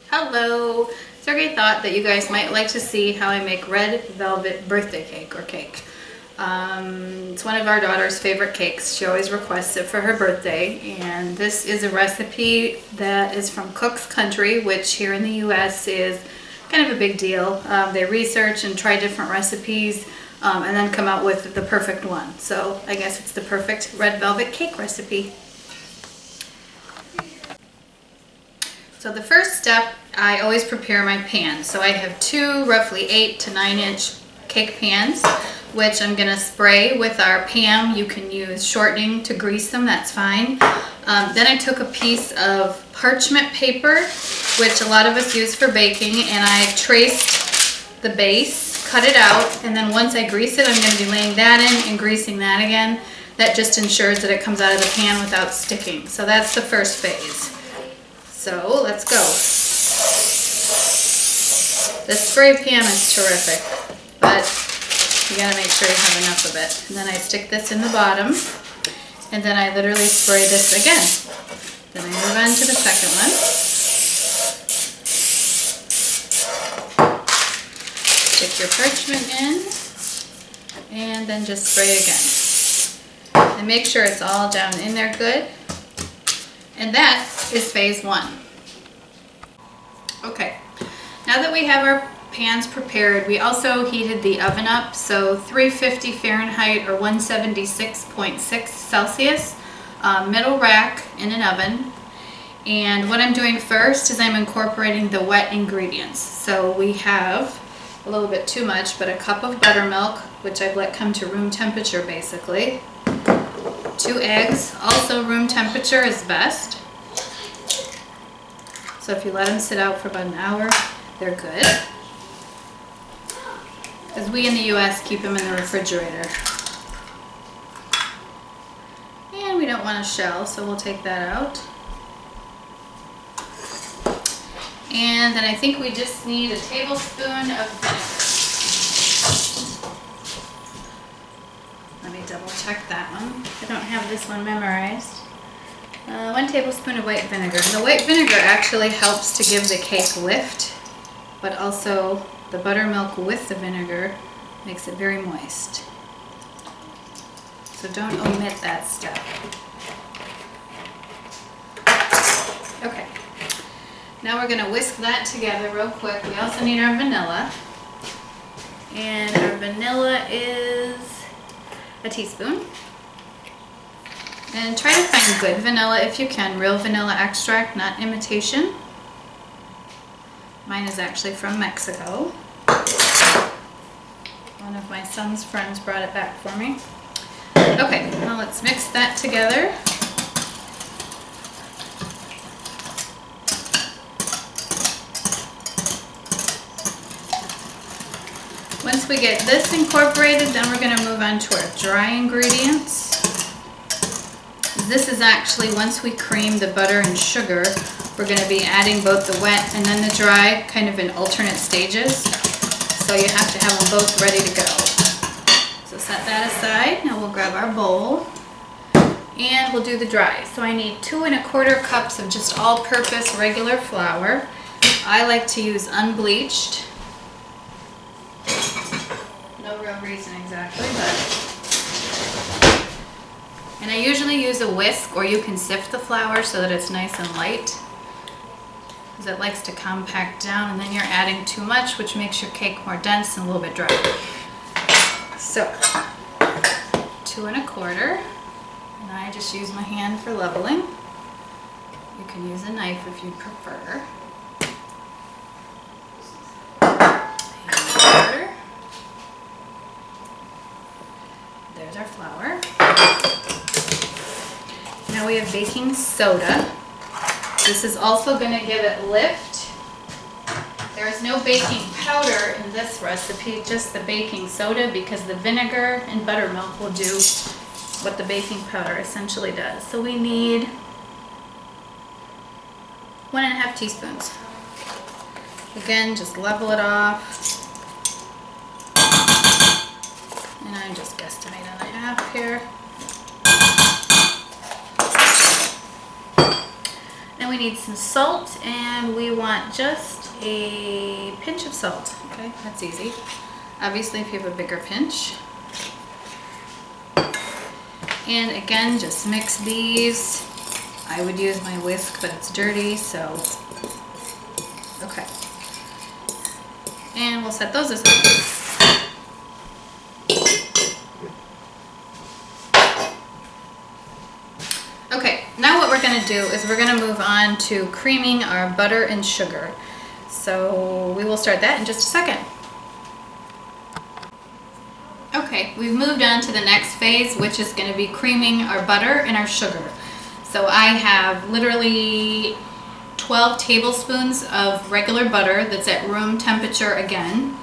Hello! Sergey thought that you guys might like to see how I make red velvet birthday cake or cake. It's one of our daughter's favorite cakes. She always requests it for her birthday, and this is a recipe that is from Cook's Country, which here in the US is kind of a big deal. They research and try different recipes and then come out with the perfect one. So I guess it's the perfect red velvet cake recipe. So the first step, I always prepare my pan. So I have two roughly 8 to 9 inch cake pans, which I'm gonna spray with our Pam. You can use shortening to grease them, that's fine. Then I took a piece of parchment paper, which a lot of us use for baking, and I traced the base, cut it out, and then once I grease it, I'm gonna be laying that in and greasing that again. That just ensures that it comes out of the pan without sticking. So that's the first phase. So let's go. The spray pan is terrific, but you gotta make sure you have enough of it. And then I stick this in the bottom, and then I literally spray this again. Then I move on to the second one. Stick your parchment in, and then just spray again. And make sure it's all down in there good. And that is phase one. Okay, now that we have our pans prepared, we also heated the oven up, so 350 Fahrenheit or 176.6 Celsius, middle rack in an oven. And what I'm doing first is I'm incorporating the wet ingredients. So we have a little bit too much, but a cup of buttermilk, which I've let come to room temperature basically. 2 eggs, also room temperature is best. So if you let them sit out for about an hour, they're good. Because we in the US keep them in the refrigerator. And we don't want a shell, so we'll take that out. And then I think we just need a tablespoon of vinegar. Let me double check that one. I don't have this one memorized. 1 tablespoon of white vinegar. And the white vinegar actually helps to give the cake lift, but also the buttermilk with the vinegar makes it very moist. So don't omit that step. Okay. Now we're going to whisk that together real quick. We also need our vanilla. And our vanilla is a teaspoon. And try to find good vanilla if you can. Real vanilla extract, not imitation. Mine is actually from Mexico. One of my son's friends brought it back for me. Okay, now let's mix that together. Once we get this incorporated, then we're going to move on to our dry ingredients. This is actually, once we cream the butter and sugar, we're going to be adding both the wet and then the dry kind of in alternate stages. So you have to have them both ready to go. So set that aside. Now we'll grab our bowl and we'll do the dry. So I need 2 1/4 cups of just all-purpose regular flour. I like to use unbleached. No real reason exactly, but... And I usually use a whisk, or you can sift the flour so that it's nice and light, because it likes to compact down, and then you're adding too much, which makes your cake more dense and a little bit dry. So, 2 1/4, and I just use my hand for leveling. You can use a knife if you prefer. There's our flour. Now we have baking soda. This is also going to give it lift. There is no baking powder in this recipe, just the baking soda, because the vinegar and buttermilk will do what the baking powder essentially does. So we need 1½ teaspoons. Again, just level it off. And I'm just guesstimating a half here. Then we need some salt, and we want just a pinch of salt. Okay, that's easy. Obviously, if you have a bigger pinch. And again, just mix these. I would use my whisk, but it's dirty, so okay. And we'll set those aside. Okay, now what we're going to do is we're going to move on to creaming our butter and sugar. So we will start that in just a second. Okay, we've moved on to the next phase, which is going to be creaming our butter and our sugar. So I have literally 12 tablespoons of regular butter that's at room temperature again.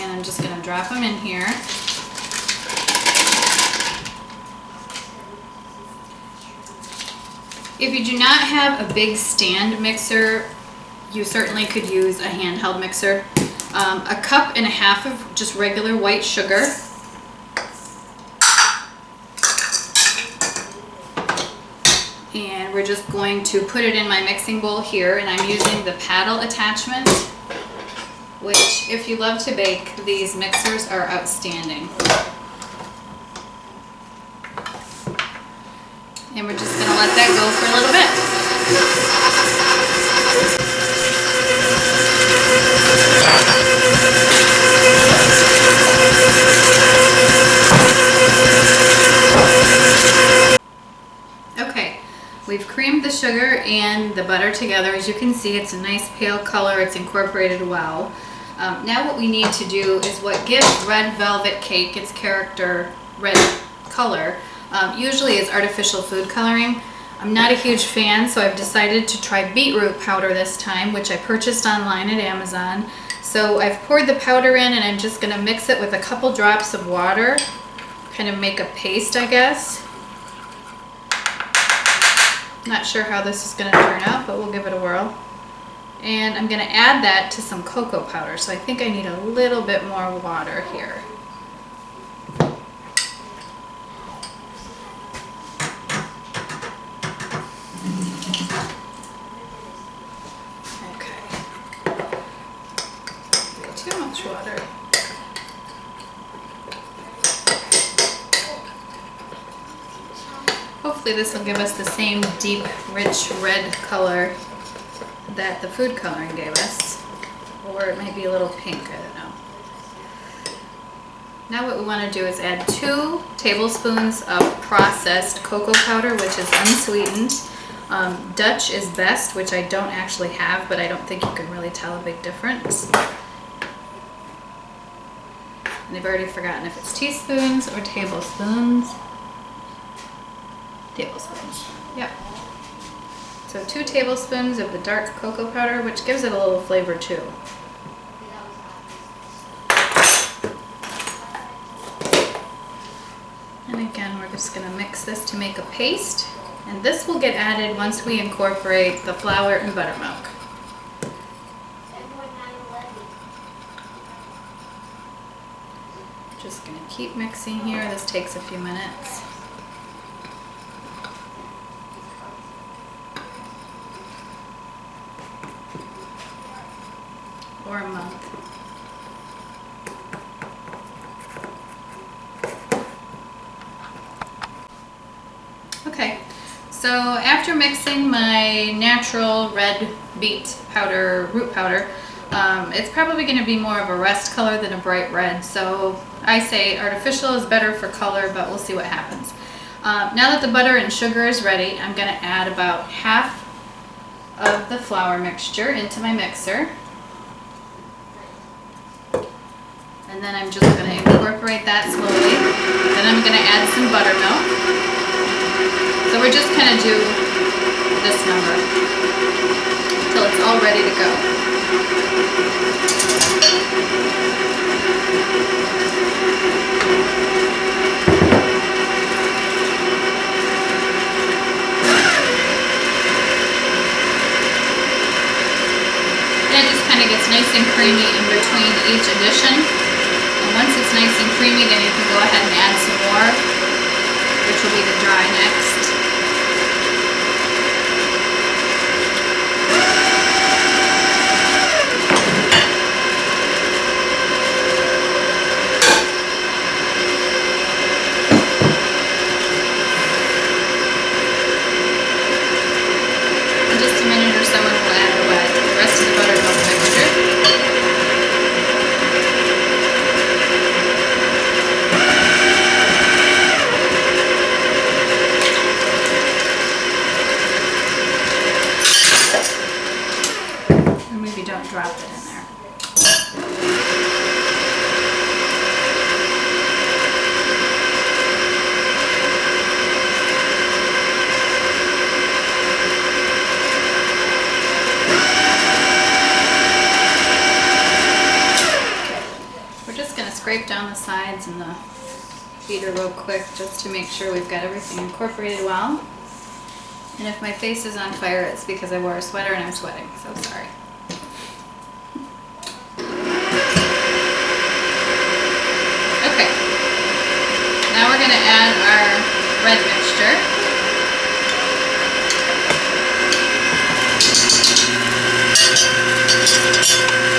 And I'm just going to drop them in here. If you do not have a big stand mixer, you certainly could use a handheld mixer. A cup and a half of just regular white sugar. And we're just going to put it in my mixing bowl here, and I'm using the paddle attachment, which if you love to bake, these mixers are outstanding. And we're just going to let that go for a little bit. Okay, we've creamed the sugar and the butter together. As you can see, it's a nice pale color. It's incorporated well. Now what we need to do is what gives red velvet cake its character, red color, usually is artificial food coloring. I'm not a huge fan, so I've decided to try beetroot powder this time, which I purchased online at Amazon. So I've poured the powder in, and I'm just going to mix it with a couple drops of water, kind of make a paste, I guess. Not sure how this is going to turn out, but we'll give it a whirl. And I'm going to add that to some cocoa powder, so I think I need a little bit more water here. Water. Hopefully this will give us the same deep, rich red color that the food coloring gave us, or it might be a little pink, I don't know. Now what we want to do is add 2 tablespoons of processed cocoa powder, which is unsweetened. Dutch is best, which I don't actually have, but I don't think you can really tell a big difference. And I've already forgotten if it's teaspoons or tablespoons. Tablespoons, yep. So 2 tablespoons of the dark cocoa powder, which gives it a little flavor too. And again, we're just going to mix this to make a paste. And this will get added once we incorporate the flour and buttermilk. Just going to keep mixing here. This takes a few minutes. Or a month. Okay, so after mixing my natural red beet powder, root powder, it's probably going to be more of a rust color than a bright red, so I say artificial is better for color, but we'll see what happens. Now that the butter and sugar is ready, I'm going to add about half of the flour mixture into my mixer. And then I'm just going to incorporate that slowly. Then I'm going to add some buttermilk. So we're just going to do this number until it's all ready to go. And it just kind of gets nice and creamy in between each addition. And once it's nice and creamy, then you can go ahead and add some more, which will be the dry next. In just a minute or so, we'll add the rest of the buttermilk mixture. Don't drop it in there. We're just going to scrape down the sides and the feeder real quick just to make sure we've got everything incorporated well. And if my face is on fire, it's because I wore a sweater and I'm sweating, so sorry. Now we're going to add our red mixture.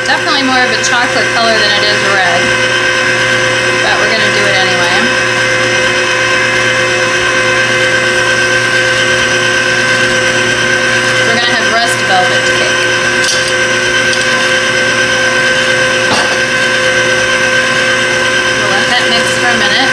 Definitely more of a chocolate color than it is red, but we're going to do it anyway. We're going to have rust velvet cake. We'll let that mix for a minute.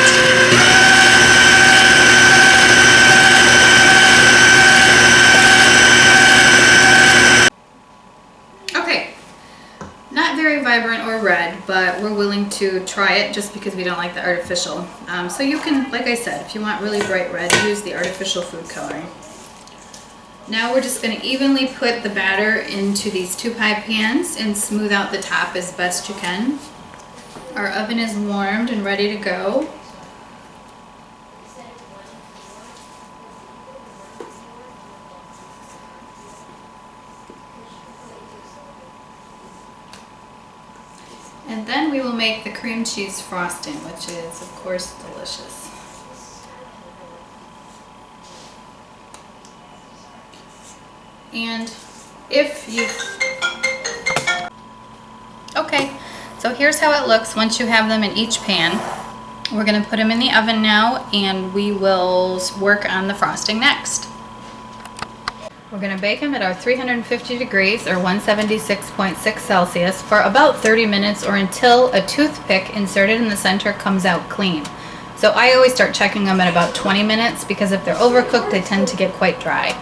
Vibrant or red, but we're willing to try it just because we don't like the artificial. So you can, like I said, if you want really bright red, use the artificial food coloring. Now we're just going to evenly put the batter into these 2 pie pans and smooth out the top as best you can. Our oven is warmed and ready to go. And then we will make the cream cheese frosting, which is, of course, delicious. And if you... Okay, so here's how it looks once you have them in each pan. We're going to put them in the oven now, and we will work on the frosting next. We're going to bake them at our 350 degrees or 176.6 Celsius for about 30 minutes or until a toothpick inserted in the center comes out clean. So I always start checking them at about 20 minutes because if they're overcooked they tend to get quite dry.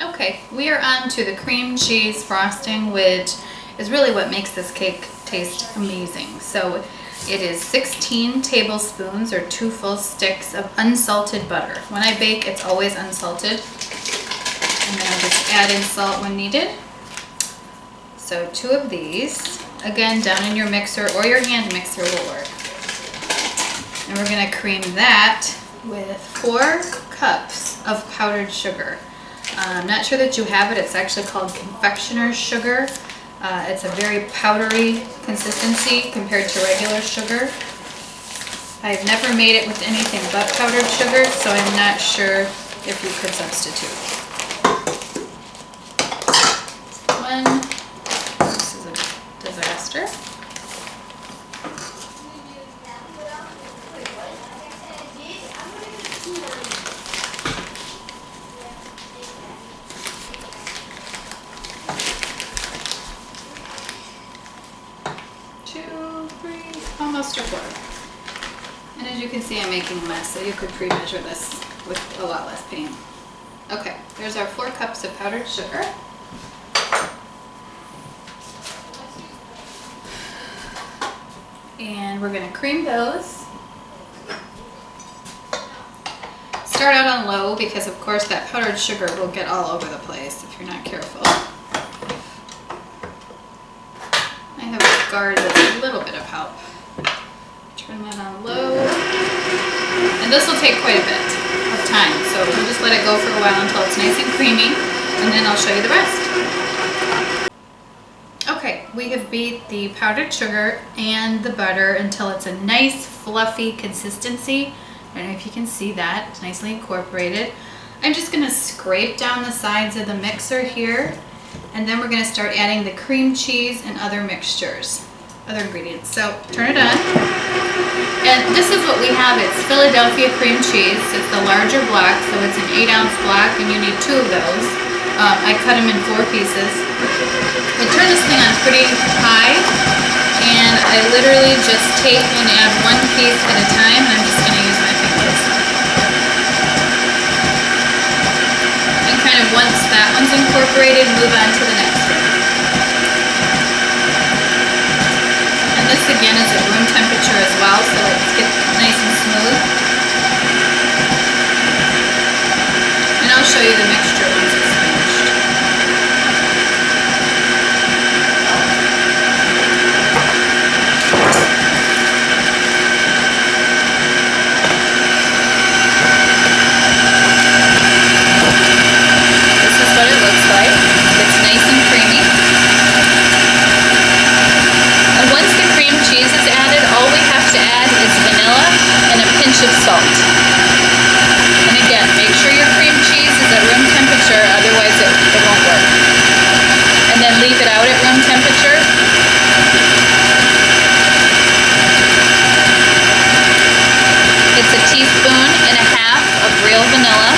Okay, we are on to the cream cheese frosting, which is really what makes this cake taste amazing. So it is 16 tablespoons or 2 full sticks of unsalted butter. When I bake, it's always unsalted. And then I'll just add in salt when needed. So 2 of these. Again, down in your mixer or your hand mixer will work. And we're going to cream that with 4 cups of powdered sugar. I'm not sure that you have it. It's actually called confectioner's sugar. It's a very powdery consistency compared to regular sugar. I've never made it with anything but powdered sugar, so I'm not sure if you could substitute. 1, this is a disaster. 2, 3, almost a quarter. And as you can see, I'm making a mess, so you could pre-measure this with a lot less pain. Okay, there's our 4 cups of powdered sugar. And we're going to cream those. Start out on low because of course that powdered sugar will get all over the place if you're not careful. I have a guard that's a little bit of help. Turn that on low. And this will take quite a bit of time, so we'll just let it go for a while until it's nice and creamy, and then I'll show you the rest. Okay, we have beat the powdered sugar and the butter until it's a nice fluffy consistency. I don't know if you can see that, it's nicely incorporated. I'm just gonna scrape down the sides of the mixer here, and then we're gonna start adding the cream cheese and other mixtures, other ingredients. So turn it on. And this is what we have. It's Philadelphia cream cheese. It's the larger block, so it's an 8-ounce block, and you need 2 of those. I cut them in 4 pieces. I turn this thing on pretty high, and I literally just take and add 1 piece at a time, and I'm just gonna use my fingers. Kind of once that one's incorporated, move on to the next one. And this again is at room temperature as well, so it gets nice and smooth. And I'll show you the mixture once it's finished. Of salt. And again, make sure your cream cheese is at room temperature, otherwise it won't work. And then leave it out at room temperature. It's a teaspoon and a half of real vanilla.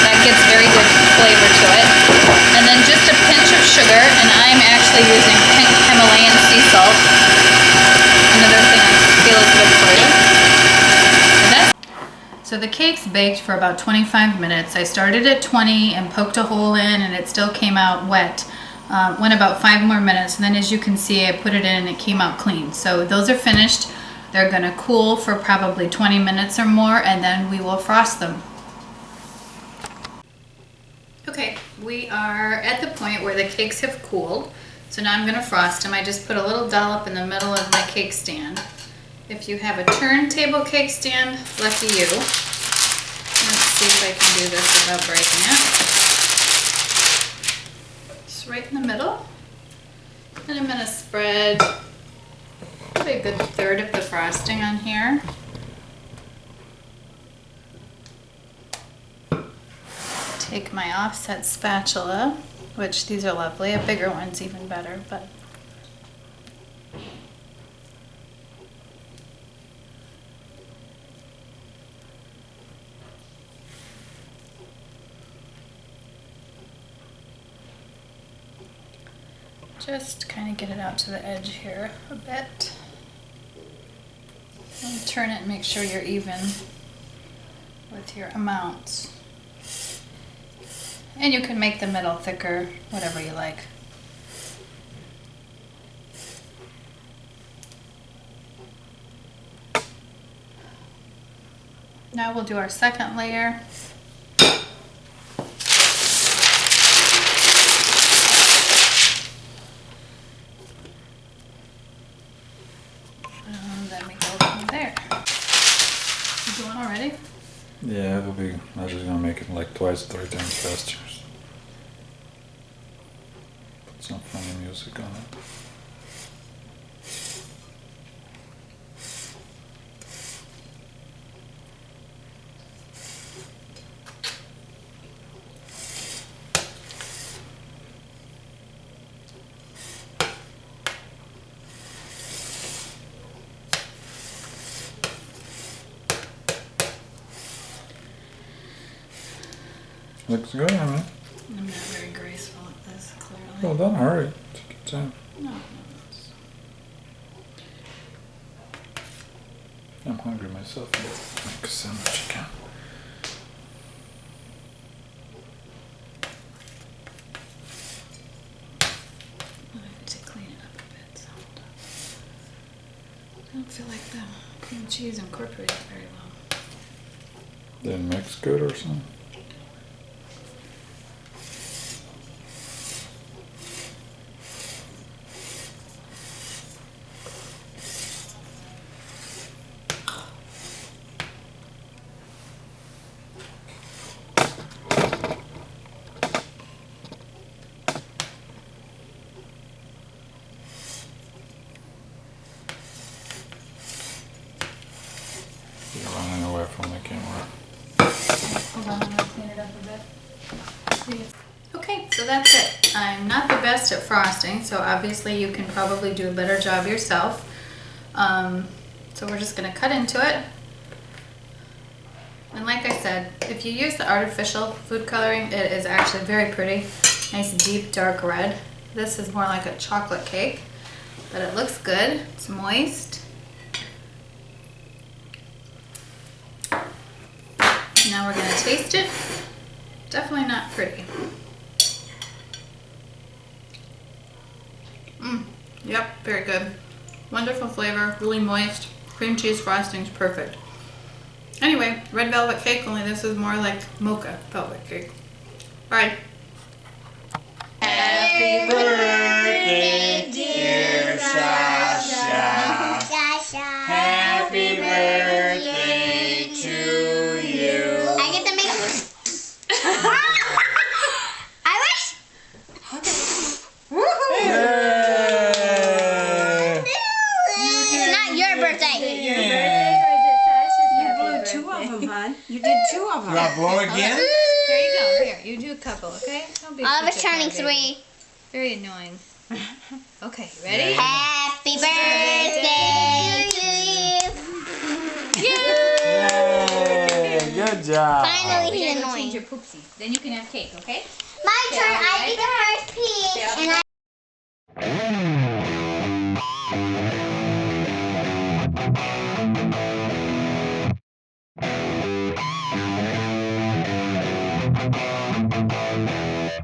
That gives very good flavor to it. And then just a pinch of sugar, and I'm actually using pink Himalayan sea salt. Another thing I feel is good for you. So the cake's baked for about 25 minutes. I started at 20 and poked a hole in, and it still came out wet. Went about 5 more minutes, and then as you can see, I put it in and it came out clean. So those are finished. They're gonna cool for probably 20 minutes or more, and then we will frost them. Okay, we are at the point where the cakes have cooled. So now I'm gonna frost them. I just put a little dollop in the middle of my cake stand. If you have a turntable cake stand, lucky you. Let's see if I can do this without breaking it. Just right in the middle. And I'm gonna spread probably a good third of the frosting on here. Take my offset spatula, which these are lovely. A bigger one's even better, but just kind of get it out to the edge here a bit. And turn it and make sure you're even with your amounts. And you can make the middle thicker, whatever you like. Now we'll do our second layer. And then we go from there. You doing already? Yeah, it'll be, I'm just gonna make it like twice, 3 times faster. Put some funny music on it. Looks good, I mean. I'm not very graceful at this, clearly. Well, don't hurry. Take your time. No. I'm hungry myself. Make a sandwich again. I need to clean it up a bit. So I don't feel like the cream cheese incorporated very well. Didn't mix good or something? best at frosting, so obviously you can probably do a better job yourself. So we're just going to cut into it. And like I said, if you use the artificial food coloring, it is actually very pretty. Nice deep dark red. This is more like a chocolate cake, but it looks good. It's moist. Now we're going to taste it. Definitely not pretty. Yep, very good. Wonderful flavor, really moist. Cream cheese frosting is perfect. Anyway, red velvet cake, only this is more like mocha velvet cake. Bye. Happy birthday, dear Sasha. Happy birthday to you. I get to make I wish. It's not your birthday. You blew two of them, hon. You did two of them. You want to blow again? Here you go. Here, you do a couple, okay? Don't be Oliver's such a turning crybaby. 3. Very annoying. Okay, ready? Happy birthday to you. Yay! Good job. Finally, he's Change annoying. your poopsie. Then you can have cake, okay? My turn. I get the